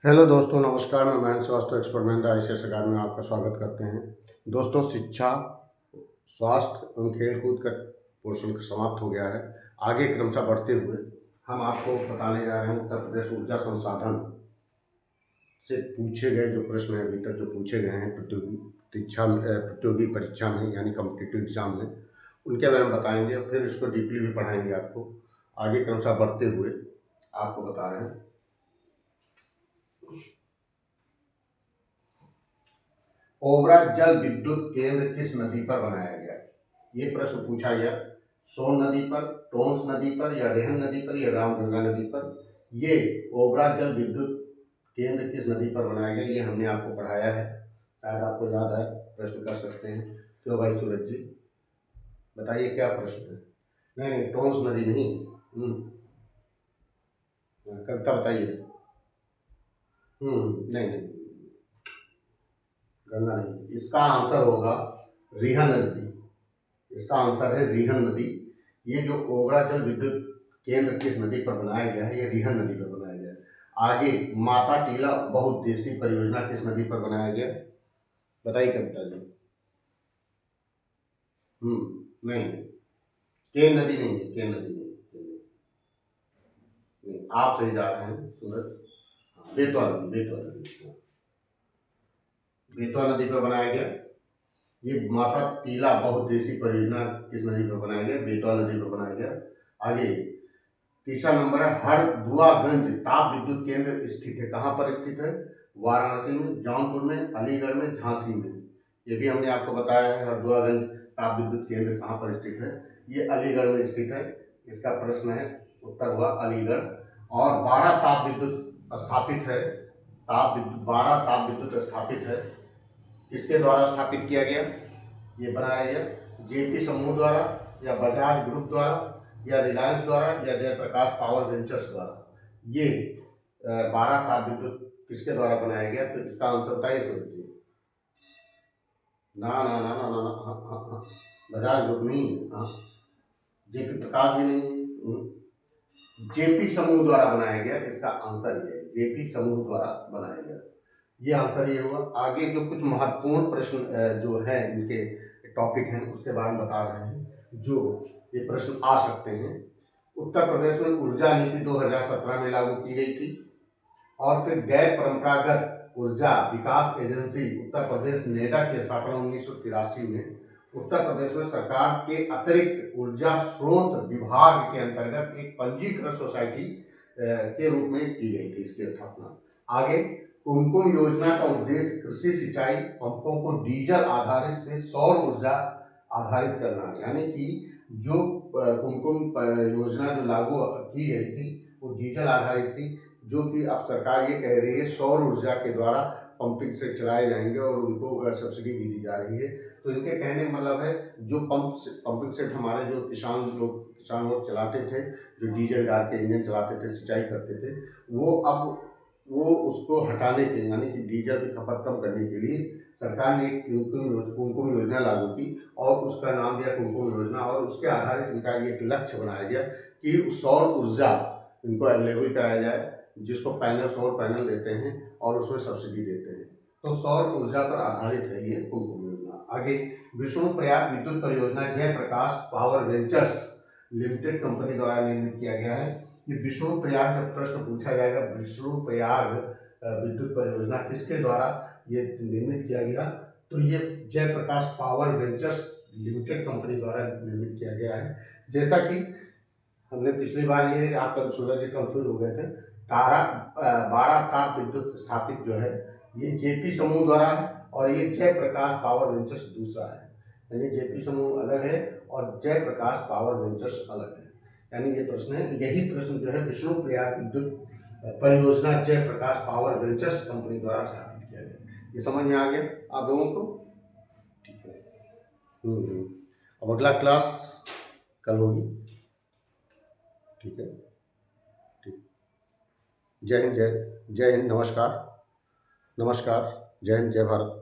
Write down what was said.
Hello दोस्तों, नमस्कार। मैं महेंद्र स्वास्थ्य एक्सपर्ट महेंद्र आईसीएस अकादमी में आपका स्वागत करते हैं। दोस्तों, शिक्षा, स्वास्थ्य एवं खेलकूद का पोर्शन समाप्त हो गया है। आगे क्रमशः बढ़ते हुए हम आपको बताने जा रहे हैं उत्तर प्रदेश ऊर्जा संसाधन से पूछे गए जो प्रश्न हैं, अभी तक जो पूछे गए हैं प्रतियोगी परीक्षा में यानी कॉम्पिटिटिव एग्जाम में, उनके बारे में बताएंगे और फिर इसको डीपली भी पढ़ाएंगे आपको। आगे क्रमशः बढ़ते हुए आपको बता रहे हैं। ओबरा जल विद्युत केंद्र किस नदी पर बनाया गया? ये प्रश्न पूछा गया। सोन नदी पर, टोंस नदी पर, या रेहन नदी पर, या रामगंगा नदी पर। ये ओबरा जल विद्युत केंद्र किस नदी पर बनाया गया, ये हमने आपको पढ़ाया है, शायद आपको याद है। प्रश्न कर सकते हैं। क्यों भाई सूरज जी, बताइए क्या प्रश्न है? नहीं नहीं, टोंस नदी नहीं। कविता बताइए। नहीं नहीं, गंगा नहीं। इसका आंसर होगा रिहन नदी। इसका आंसर है रिहन नदी। ये जो ओबरा जल विद्युत केंद्र किस नदी पर बनाया गया है, ये रिहन नदी पर बनाया गया है। आगे माता टीला बहुउद्देशीय परियोजना किस नदी पर बनाया गया? बताइए कविता जी। नहीं, केन नदी नहीं है, केन नदी नहीं, नहीं। आप सही जा रहे हैं सूरज। बेतवा नदी, बेतवा नदी, बेतवा नदी पर बनाया गया। ये माता टीला बहुउद्देशीय परियोजना किस नदी पर बनाया गया? बेतवा नदी पर बनाया गया। आगे तीसरा नंबर है हरदुआगंज ताप विद्युत केंद्र स्थित है। कहाँ पर स्थित है? वाराणसी में, जौनपुर में, अलीगढ़ में, झांसी में। ये भी हमने आपको बताया है। हरदुआगंज ताप विद्युत केंद्र कहाँ पर स्थित है? ये अलीगढ़ में स्थित है। इसका प्रश्न है, उत्तर हुआ अलीगढ़। और 12 ताप विद्युत स्थापित है। 12 ताप विद्युत स्थापित है। किसके द्वारा स्थापित किया गया? ये बनाया गया जेपी समूह द्वारा, या बजाज ग्रुप द्वारा, या रिलायंस द्वारा, या जयप्रकाश पावर वेंचर्स द्वारा। ये 12 ताप विद्युत किसके द्वारा बनाया गया? तो इसका आंसर बताइए सूरज जी। ना ना ना ना ना, हाँ हाँ हाँ, बजाज ग्रुप नहीं। हाँ, जेपी प्रकाश भी नहीं। जेपी समूह द्वारा बनाया गया, इसका आंसर ये है, जेपी समूह द्वारा बनाया गया। ये आंसर ये हुआ। आगे जो कुछ महत्वपूर्ण प्रश्न जो है, इनके टॉपिक हैं, उसके बारे में बता रहे हैं जो ये प्रश्न आ सकते हैं। उत्तर प्रदेश में ऊर्जा नीति 2017 में लागू की गई थी। और फिर गैर परंपरागत ऊर्जा विकास एजेंसी उत्तर प्रदेश नेडा की स्थापना 1983 में उत्तर प्रदेश में सरकार के अतिरिक्त ऊर्जा स्रोत विभाग के अंतर्गत एक पंजीकृत सोसाइटी के रूप में की गई थी इसकी स्थापना। आगे कुमकुम योजना का उद्देश्य कृषि सिंचाई पंपों को डीजल आधारित से सौर ऊर्जा आधारित करना, यानी कि जो कुमकुम योजना जो लागू की गई थी वो डीजल आधारित थी, जो कि अब सरकार ये कह रही है सौर ऊर्जा के द्वारा पंपिंग सेट चलाए जाएंगे और उनको सब्सिडी भी दी जा रही है। तो इनके कहने का मतलब है जो पंपिंग सेट हमारे जो किसान लोग चलाते थे, जो डीजल डाल के इंजन चलाते थे, सिंचाई करते थे, वो उसको हटाने के, यानी कि डीजल की खपत कम करने के लिए सरकार ने एक कुमकुम योजना लागू की और उसका नाम दिया कुमकुम योजना। और उसके आधारित इनका ये एक लक्ष्य बनाया गया कि सौर ऊर्जा इनको अवेलेबल कराया जाए, जिसको सौर पैनल देते हैं और उसमें सब्सिडी देते हैं। तो सौर ऊर्जा पर आधारित है ये कुमकुम योजना। आगे विष्णुप्रयाग विद्युत परियोजना Jaiprakash power ventures limited company द्वारा निर्मित किया गया है। ये विष्णुप्रयाग, जब प्रश्न पूछा जाएगा विष्णुप्रयाग विद्युत परियोजना किसके द्वारा ये निर्मित किया गया, तो ये Jaiprakash power ventures limited company द्वारा निर्मित किया गया है। जैसा कि हमने पिछली बार, ये आप सूरज जी कंफ्यूज हो गए थे, 12 ताप विद्युत स्थापित जो है ये जेपी समूह द्वारा है और ये जयप्रकाश पावर वेंचर्स दूसरा है। यानी जेपी समूह अलग है और जयप्रकाश पावर वेंचर्स अलग है। यानी ये प्रश्न है, यही प्रश्न जो है विष्णुप्रयाग विद्युत परियोजना जयप्रकाश पावर वेंचर्स कंपनी द्वारा स्थापित किया गया। ये समझ में आ गया आप लोगों को? ठीक है। अब अगला क्लास कल होगी। ठीक है, ठीक। जय हिंद, जय जय हिंद, नमस्कार। नमस्कार, जय हिंद, जय भारत।